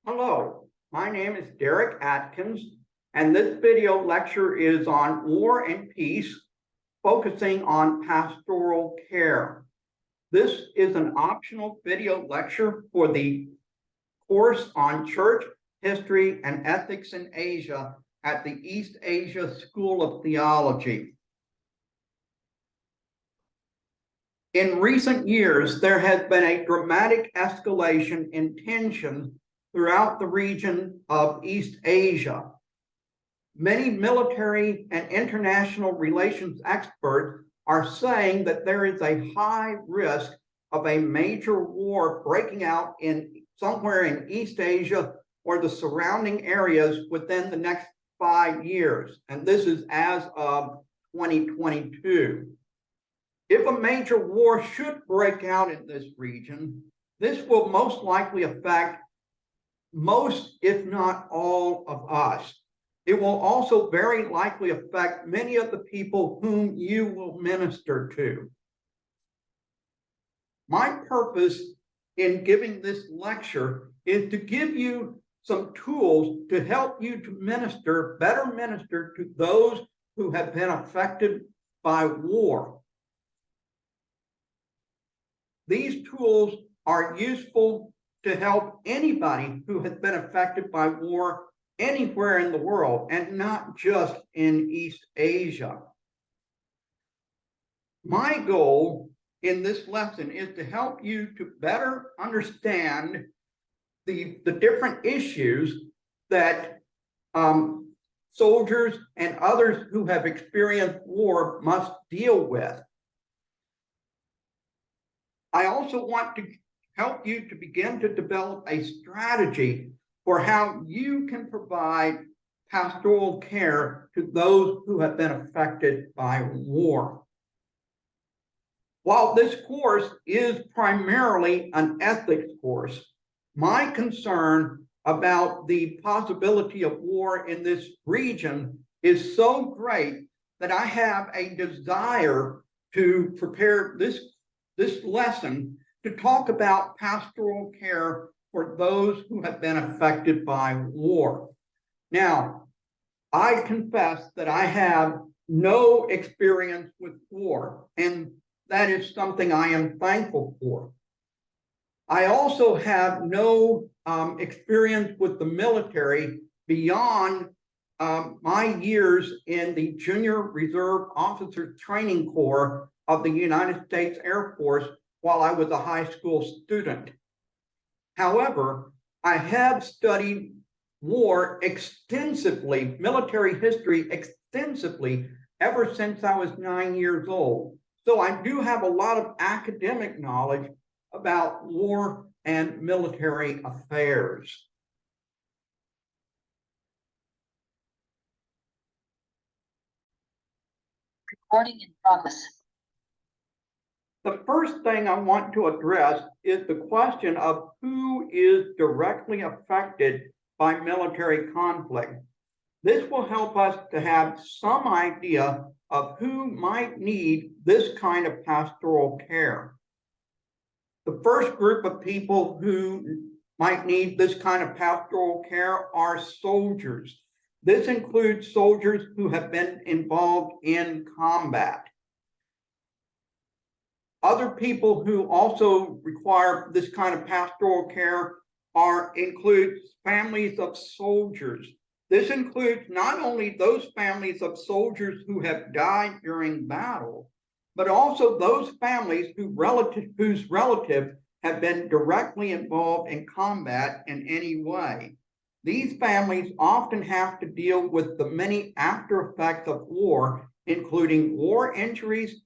Hello, my name is Derek Atkins, and this video lecture is on War and Peace, focusing on pastoral care. This is an optional video lecture for the course on Church History and Ethics in Asia at the East Asia School of Theology. In recent years, there has been a dramatic escalation in tensions throughout the region of East Asia. Many military and international relations experts are saying that there is a high risk of a major war breaking out somewhere in East Asia or the surrounding areas within the next 5 years. And this is as of 2022. If a major war should break out in this region, this will most likely affect most, if not all, of us. It will also very likely affect many of the people whom you will minister to. My purpose in giving this lecture is to give you some tools to help you to better minister to those who have been affected by war. These tools are useful to help anybody who has been affected by war anywhere in the world, and not just in East Asia. My goal in this lesson is to help you to better understand the different issues that soldiers and others who have experienced war must deal with. I also want to help you to begin to develop a strategy for how you can provide pastoral care to those who have been affected by war. While this course is primarily an ethics course, my concern about the possibility of war in this region is so great that I have a desire to prepare this lesson to talk about pastoral care for those who have been affected by war. Now, I confess that I have no experience with war, and that is something I am thankful for. I also have no experience with the military beyond my years in the Junior Reserve Officers Training Corps of the United States Air Force while I was a high school student. However, I have studied war extensively, military history extensively, ever since I was 9 years old. So I do have a lot of academic knowledge about war and military affairs. Recording in progress. The first thing I want to address is the question of who is directly affected by military conflict. This will help us to have some idea of who might need this kind of pastoral care. The first group of people who might need this kind of pastoral care are soldiers. This includes soldiers who have been involved in combat. Other people who also require this kind of pastoral care include families of soldiers. This includes not only those families of soldiers who have died during battle, but also those families whose relatives have been directly involved in combat in any way. These families often have to deal with the many after effects of war, including war injuries,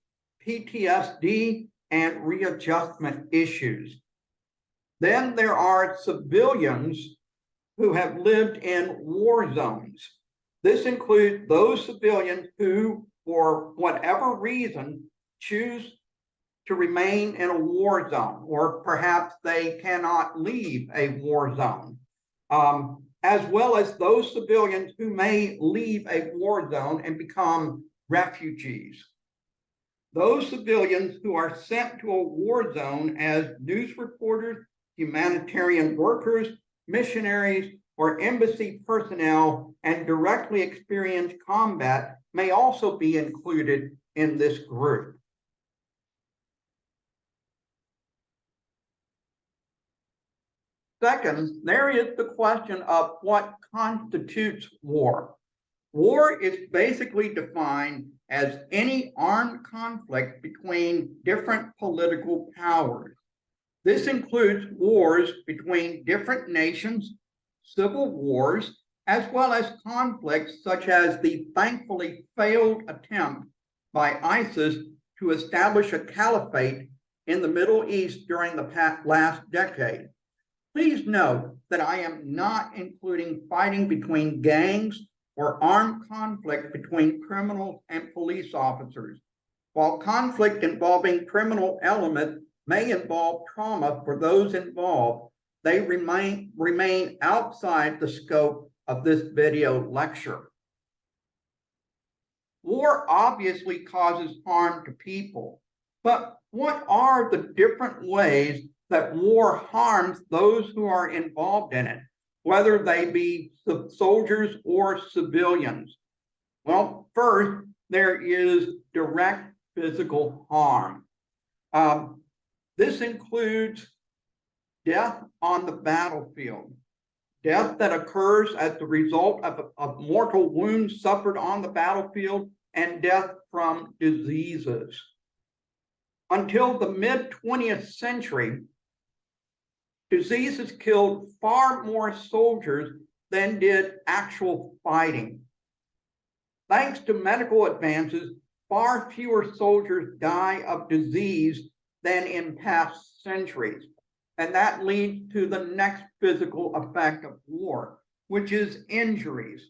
PTSD, and readjustment issues. Then there are civilians who have lived in war zones. This includes those civilians who, for whatever reason, choose to remain in a war zone, or perhaps they cannot leave a war zone, as well as those civilians who may leave a war zone and become refugees. Those civilians who are sent to a war zone as news reporters, humanitarian workers, missionaries, or embassy personnel and directly experienced combat may also be included in this group. Second, there is the question of what constitutes war. War is basically defined as any armed conflict between different political powers. This includes wars between different nations, civil wars, as well as conflicts such as the thankfully failed attempt by ISIS to establish a caliphate in the Middle East during the last decade. Please note that I am not including fighting between gangs or armed conflict between criminals and police officers. While conflict involving criminal elements may involve trauma for those involved, they remain outside the scope of this video lecture. War obviously causes harm to people, but what are the different ways that war harms those who are involved in it, whether they be soldiers or civilians? Well, first, there is direct physical harm. This includes death on the battlefield, death that occurs as the result of mortal wounds suffered on the battlefield, and death from diseases. Until the mid-20th century, diseases killed far more soldiers than did actual fighting. Thanks to medical advances, far fewer soldiers die of disease than in past centuries. And that leads to the next physical effect of war, which is injuries.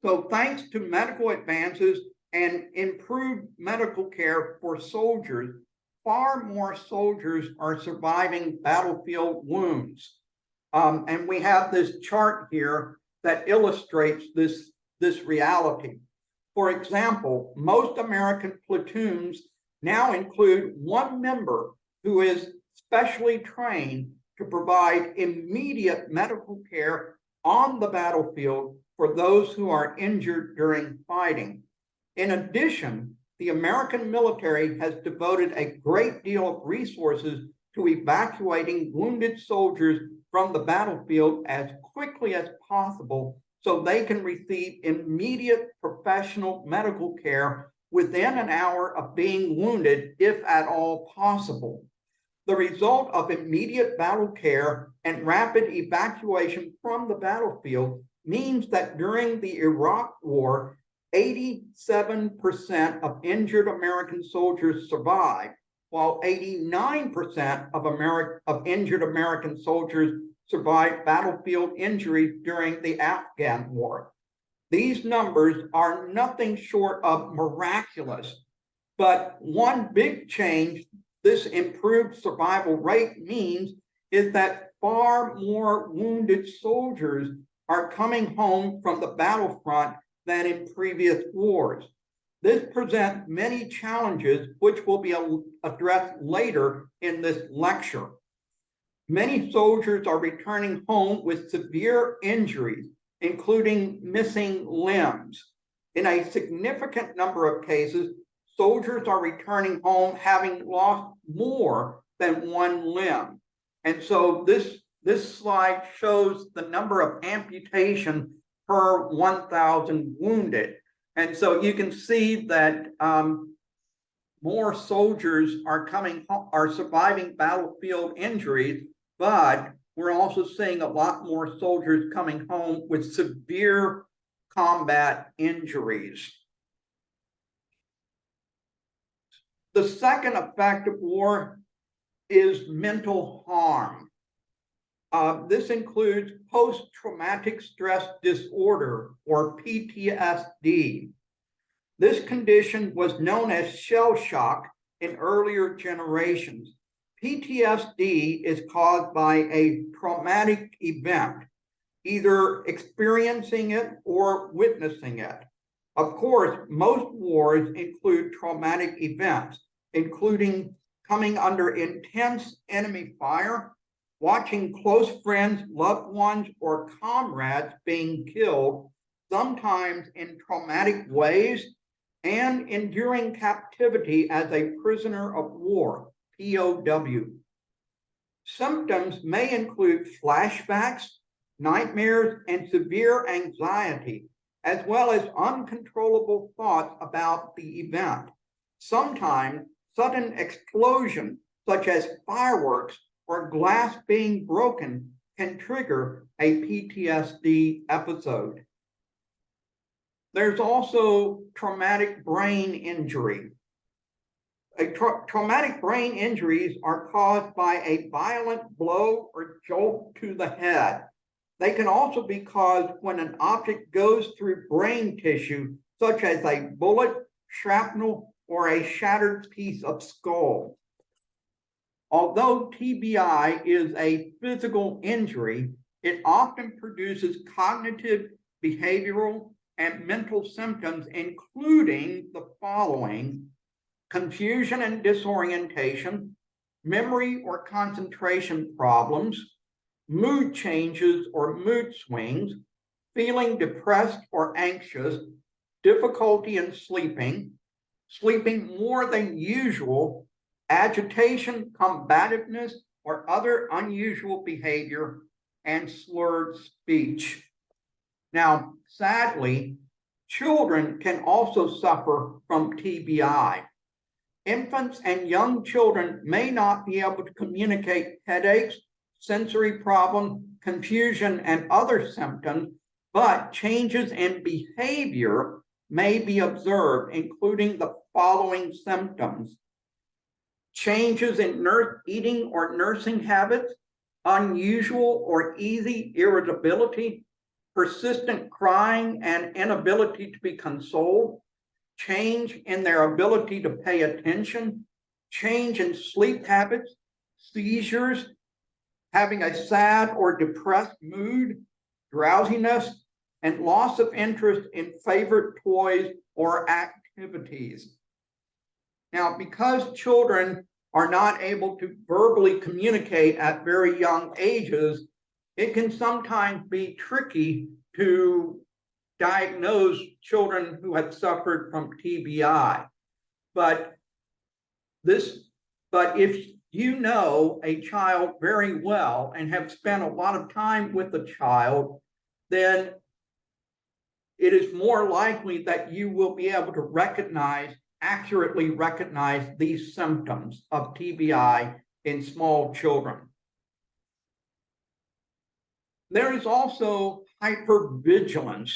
So thanks to medical advances and improved medical care for soldiers, far more soldiers are surviving battlefield wounds. And we have this chart here that illustrates this reality. For example, most American platoons now include one member who is specially trained to provide immediate medical care on the battlefield for those who are injured during fighting. In addition, the American military has devoted a great deal of resources to evacuating wounded soldiers from the battlefield as quickly as possible so they can receive immediate professional medical care within an hour of being wounded, if at all possible. The result of immediate battle care and rapid evacuation from the battlefield means that during the Iraq War, 87% of injured American soldiers survived, while 89% of injured American soldiers survived battlefield injuries during the Afghan War. These numbers are nothing short of miraculous, but one big change this improved survival rate means is that far more wounded soldiers are coming home from the battlefront than in previous wars. This presents many challenges which will be addressed later in this lecture. Many soldiers are returning home with severe injuries, including missing limbs. In a significant number of cases, soldiers are returning home having lost more than one limb. And so this slide shows the number of amputations per 1,000 wounded. And so you can see that more soldiers are surviving battlefield injuries, but we're also seeing a lot more soldiers coming home with severe combat injuries. The second effect of war is mental harm. This includes post-traumatic stress disorder, or PTSD. This condition was known as shell shock in earlier generations. PTSD is caused by a traumatic event, either experiencing it or witnessing it. Of course, most wars include traumatic events, including coming under intense enemy fire, watching close friends, loved ones, or comrades being killed, sometimes in traumatic ways, and enduring captivity as a prisoner of war, POW. Symptoms may include flashbacks, nightmares, and severe anxiety, as well as uncontrollable thoughts about the event. Sometimes sudden explosions, such as fireworks or glass being broken, can trigger a PTSD episode. There's also traumatic brain injury. Traumatic brain injuries are caused by a violent blow or jolt to the head. They can also be caused when an object goes through brain tissue, such as a bullet, shrapnel, or a shattered piece of skull. Although TBI is a physical injury, it often produces cognitive, behavioral, and mental symptoms, including the following: confusion and disorientation, memory or concentration problems, mood changes or mood swings, feeling depressed or anxious, difficulty in sleeping, sleeping more than usual, agitation, combativeness, or other unusual behavior, and slurred speech. Now, sadly, children can also suffer from TBI. Infants and young children may not be able to communicate headaches, sensory problems, confusion, and other symptoms, but changes in behavior may be observed, including the following symptoms: changes in eating or nursing habits, unusual or easy irritability, persistent crying and inability to be consoled, change in their ability to pay attention, change in sleep habits, seizures, having a sad or depressed mood, drowsiness, and loss of interest in favorite toys or activities. Now, because children are not able to verbally communicate at very young ages, it can sometimes be tricky to diagnose children who have suffered from TBI. But if you know a child very well and have spent a lot of time with the child, then it is more likely that you will be able to accurately recognize these symptoms of TBI in small children. There is also hypervigilance.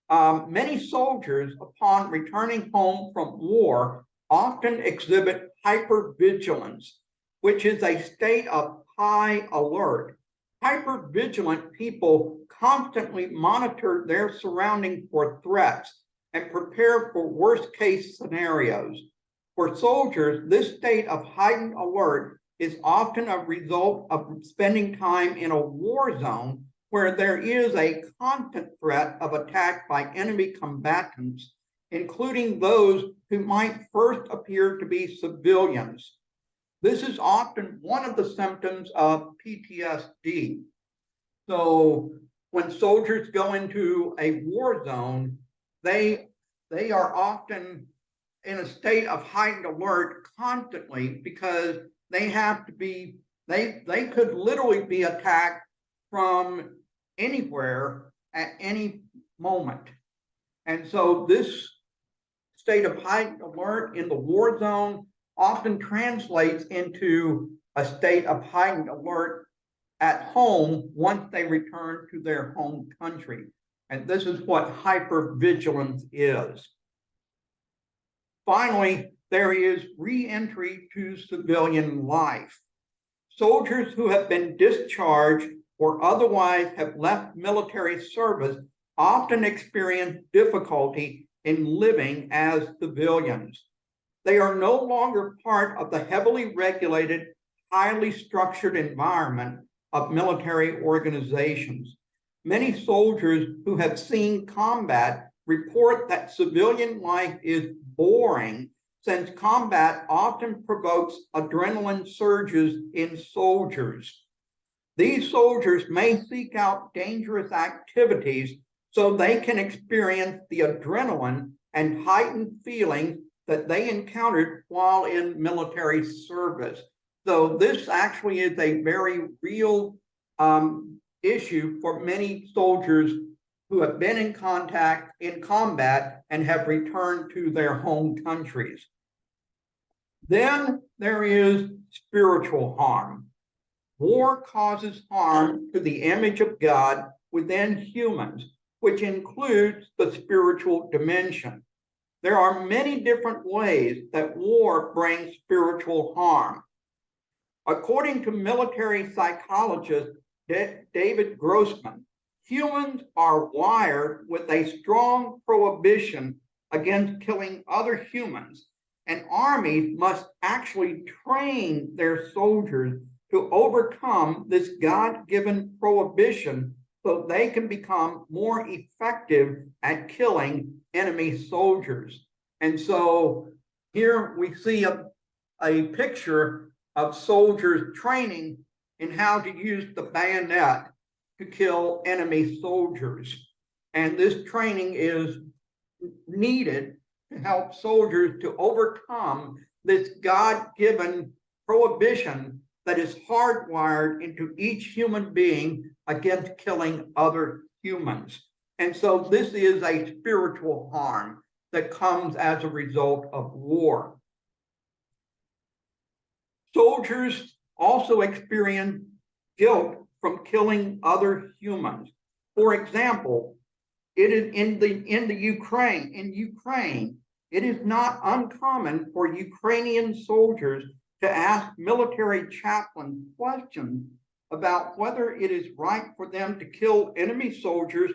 Many soldiers, upon returning home from war, often exhibit hypervigilance, which is a state of high alert. Hypervigilant people constantly monitor their surroundings for threats and prepare for worst-case scenarios. For soldiers, this state of heightened alert is often a result of spending time in a war zone where there is a constant threat of attack by enemy combatants, including those who might first appear to be civilians. This is often one of the symptoms of PTSD. So when soldiers go into a war zone, they are often in a state of heightened alert constantly because they could literally be attacked from anywhere at any moment. And so this state of heightened alert in the war zone often translates into a state of heightened alert at home once they return to their home country. And this is what hypervigilance is. Finally, there is reentry to civilian life. Soldiers who have been discharged or otherwise have left military service often experience difficulty in living as civilians. They are no longer part of the heavily regulated, highly structured environment of military organizations. Many soldiers who have seen combat report that civilian life is boring, since combat often provokes adrenaline surges in soldiers. These soldiers may seek out dangerous activities so they can experience the adrenaline and heightened feelings that they encountered while in military service. So this actually is a very real issue for many soldiers who have been in combat and have returned to their home countries. Then there is spiritual harm. War causes harm to the image of God within humans, which includes the spiritual dimension. There are many different ways that war brings spiritual harm. According to military psychologist David Grossman, humans are wired with a strong prohibition against killing other humans, and armies must actually train their soldiers to overcome this God-given prohibition so they can become more effective at killing enemy soldiers. And so here we see a picture of soldiers training in how to use the bayonet to kill enemy soldiers. And this training is needed to help soldiers to overcome this God-given prohibition that is hardwired into each human being against killing other humans. And so this is a spiritual harm that comes as a result of war. Soldiers also experience guilt from killing other humans. For example, it is in Ukraine, it is not uncommon for Ukrainian soldiers to ask military chaplains questions about whether it is right for them to kill enemy soldiers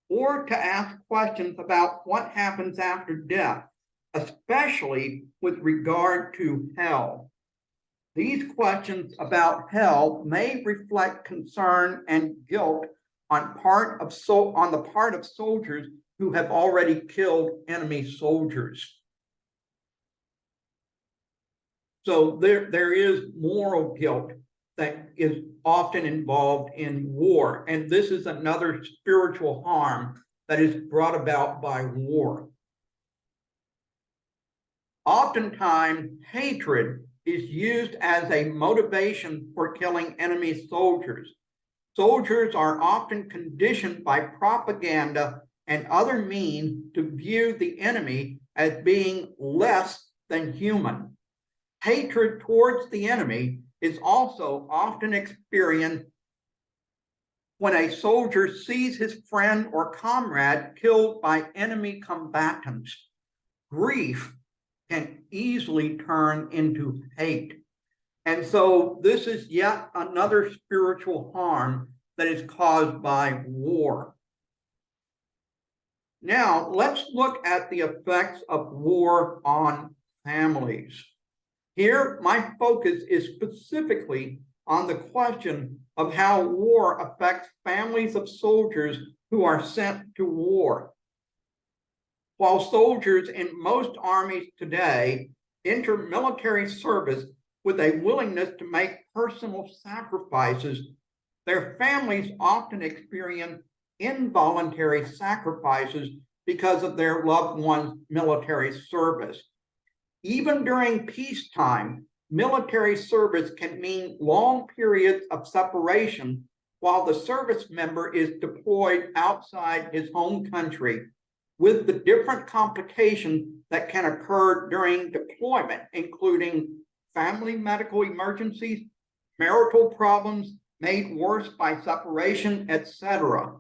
or to ask questions about what happens after death, especially with regard to hell. These questions about hell may reflect concern and guilt on the part of soldiers who have already killed enemy soldiers. So there is moral guilt that is often involved in war, and this is another spiritual harm that is brought about by war. Oftentimes, hatred is used as a motivation for killing enemy soldiers. Soldiers are often conditioned by propaganda and other means to view the enemy as being less than human. Hatred towards the enemy is also often experienced when a soldier sees his friend or comrade killed by enemy combatants. Grief can easily turn into hate. And so this is yet another spiritual harm that is caused by war. Now, let's look at the effects of war on families. Here, my focus is specifically on the question of how war affects families of soldiers who are sent to war. While soldiers in most armies today enter military service with a willingness to make personal sacrifices, their families often experience involuntary sacrifices because of their loved ones' military service. Even during peacetime, military service can mean long periods of separation while the service member is deployed outside his home country, with the different complications that can occur during deployment, including family medical emergencies, marital problems made worse by separation, etc.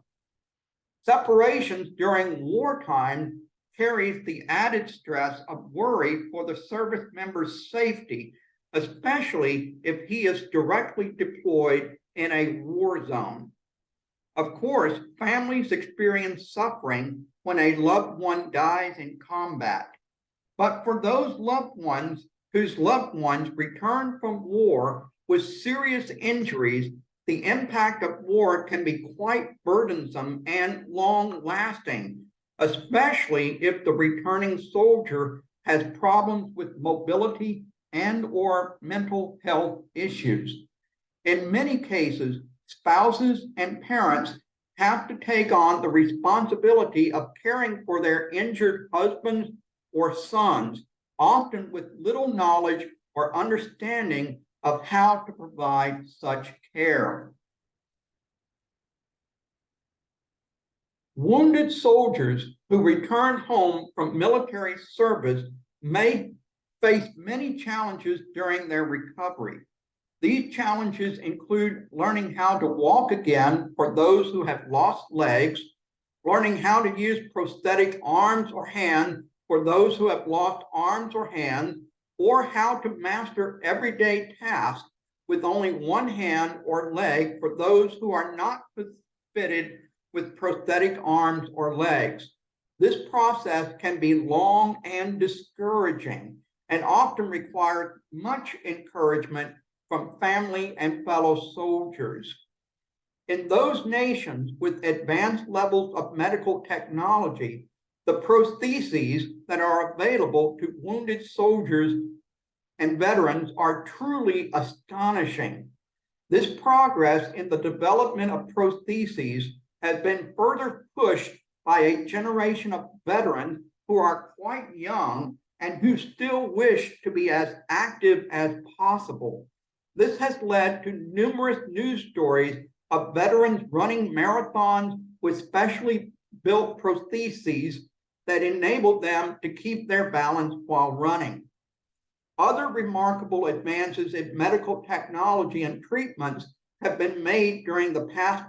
Separations during wartime carries the added stress of worry for the service member's safety, especially if he is directly deployed in a war zone. Of course, families experience suffering when a loved one dies in combat. But for those loved ones whose loved ones return from war with serious injuries, the impact of war can be quite burdensome and long-lasting, especially if the returning soldier has problems with mobility and/or mental health issues. In many cases, spouses and parents have to take on the responsibility of caring for their injured husbands or sons, often with little knowledge or understanding of how to provide such care. Wounded soldiers who return home from military service may face many challenges during their recovery. These challenges include learning how to walk again for those who have lost legs, learning how to use prosthetic arms or hands for those who have lost arms or hands, or how to master everyday tasks with only one hand or leg for those who are not fitted with prosthetic arms or legs. This process can be long and discouraging and often requires much encouragement from family and fellow soldiers. In those nations with advanced levels of medical technology, the prostheses that are available to wounded soldiers and veterans are truly astonishing. This progress in the development of prostheses has been further pushed by a generation of veterans who are quite young and who still wish to be as active as possible. This has led to numerous news stories of veterans running marathons with specially built prostheses that enable them to keep their balance while running. Other remarkable advances in medical technology and treatments have been made during the past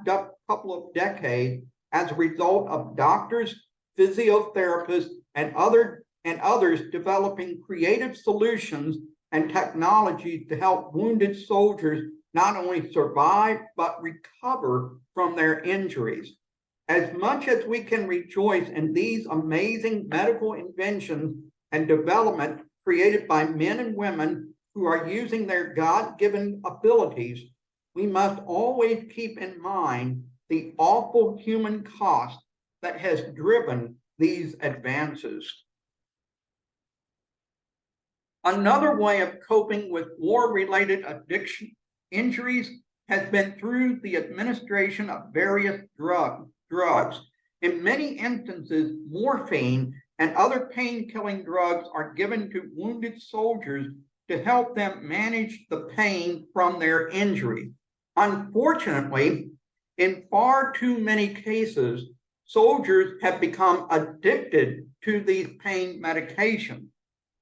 couple of decades as a result of doctors, physiotherapists, and others developing creative solutions and technologies to help wounded soldiers not only survive but recover from their injuries. As much as we can rejoice in these amazing medical inventions and development created by men and women who are using their God-given abilities, we must always keep in mind the awful human cost that has driven these advances. Another way of coping with war-related addiction injuries has been through the administration of various drugs. In many instances, morphine and other pain-killing drugs are given to wounded soldiers to help them manage the pain from their injury. Unfortunately, in far too many cases, soldiers have become addicted to these pain medications.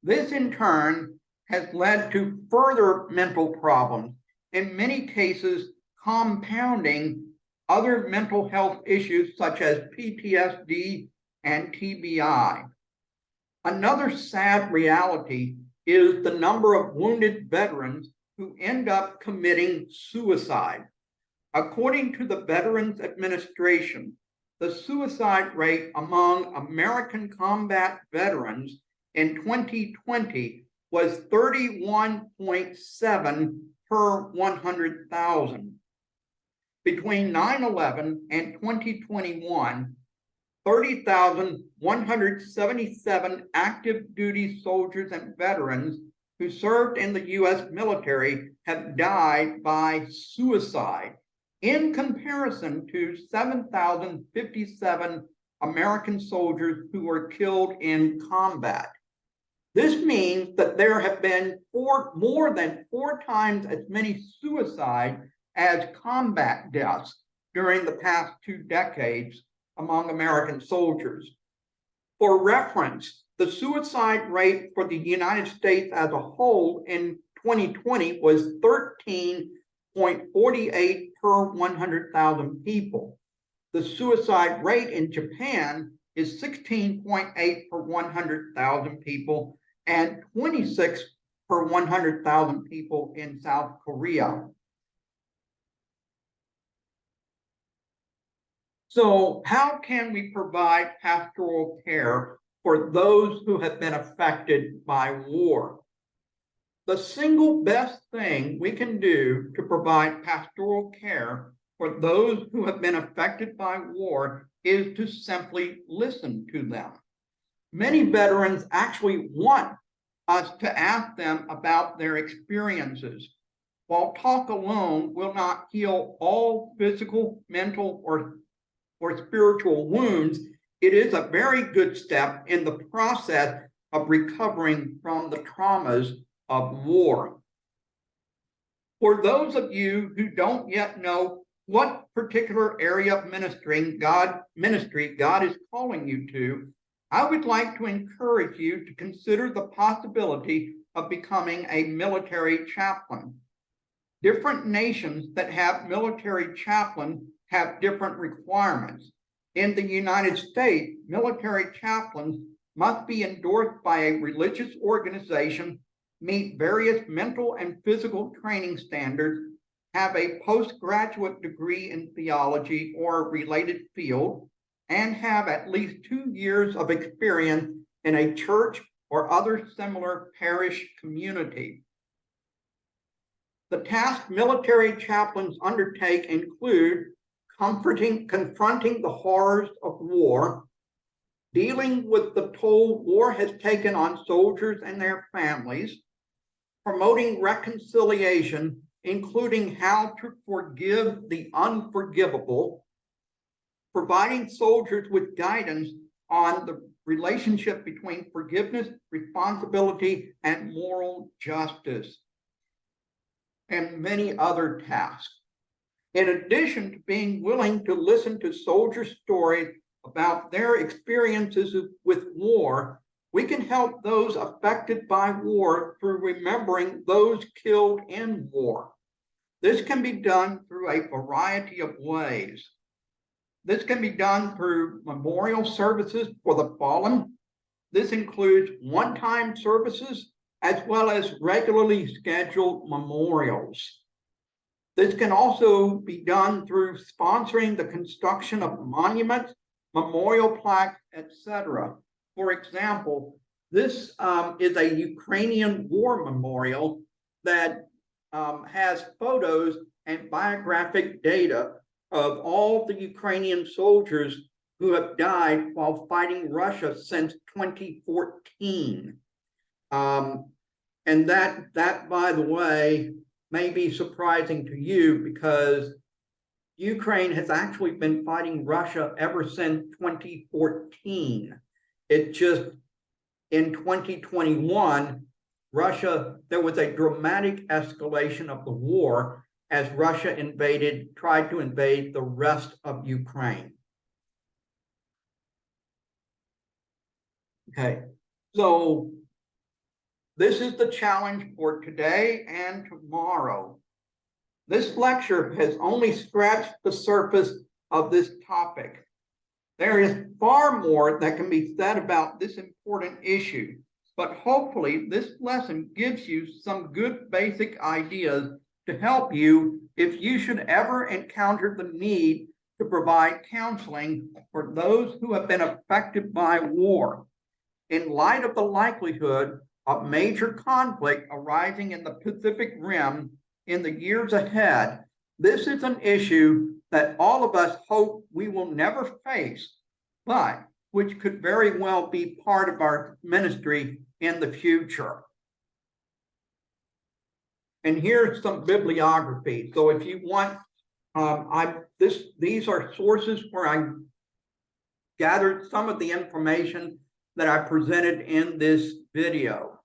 This in turn has led to further mental problems, in many cases compounding other mental health issues such as PTSD and TBI. Another sad reality is the number of wounded veterans who end up committing suicide. According to the Veterans Administration, the suicide rate among American combat veterans in 2020 was 31.7 per 100,000. Between 9/11 and 2021, 30,177 active duty soldiers and veterans who served in the U.S. military have died by suicide, in comparison to 7,057 American soldiers who were killed in combat. This means that there have been more than 4 times as many suicides as combat deaths during the past 2 decades among American soldiers. For reference, the suicide rate for the United States as a whole in 2020 was 13.48 per 100,000 people. The suicide rate in Japan is 16.8 per 100,000 people and 26 per 100,000 people in South Korea. So how can we provide pastoral care for those who have been affected by war? The single best thing we can do to provide pastoral care for those who have been affected by war is to simply listen to them. Many veterans actually want us to ask them about their experiences. While talk alone will not heal all physical, mental, or spiritual wounds, it is a very good step in the process of recovering from the traumas of war. For those of you who don't yet know what particular area of ministry God is calling you to, I would like to encourage you to consider the possibility of becoming a military chaplain. Different nations that have military chaplains have different requirements. In the United States, military chaplains must be endorsed by a religious organization, meet various mental and physical training standards, have a postgraduate degree in theology or a related field, and have at least 2 years of experience in a church or other similar parish community. The tasks military chaplains undertake include confronting the horrors of war, dealing with the toll war has taken on soldiers and their families, promoting reconciliation, including how to forgive the unforgivable, providing soldiers with guidance on the relationship between forgiveness, responsibility, and moral justice, and many other tasks. In addition to being willing to listen to soldier stories about their experiences with war, we can help those affected by war through remembering those killed in war. This can be done through a variety of ways. This can be done through memorial services for the fallen. This includes one-time services as well as regularly scheduled memorials. This can also be done through sponsoring the construction of monuments, memorial plaques, etc. For example, this is a Ukrainian war memorial that has photos and biographic data of all the Ukrainian soldiers who have died while fighting Russia since 2014. And that, by the way, may be surprising to you because Ukraine has actually been fighting Russia ever since 2014. It just, in 2021, there was a dramatic escalation of the war as Russia tried to invade the rest of Ukraine. Okay, so this is the challenge for today and tomorrow. This lecture has only scratched the surface of this topic. There is far more that can be said about this important issue, but hopefully this lesson gives you some good basic ideas to help you if you should ever encounter the need to provide counseling for those who have been affected by war. In light of the likelihood of major conflict arising in the Pacific Rim in the years ahead, this is an issue that all of us hope we will never face, but which could very well be part of our ministry in the future. And here's some bibliography. So if you want, these are sources where I gathered some of the information that I presented in this video.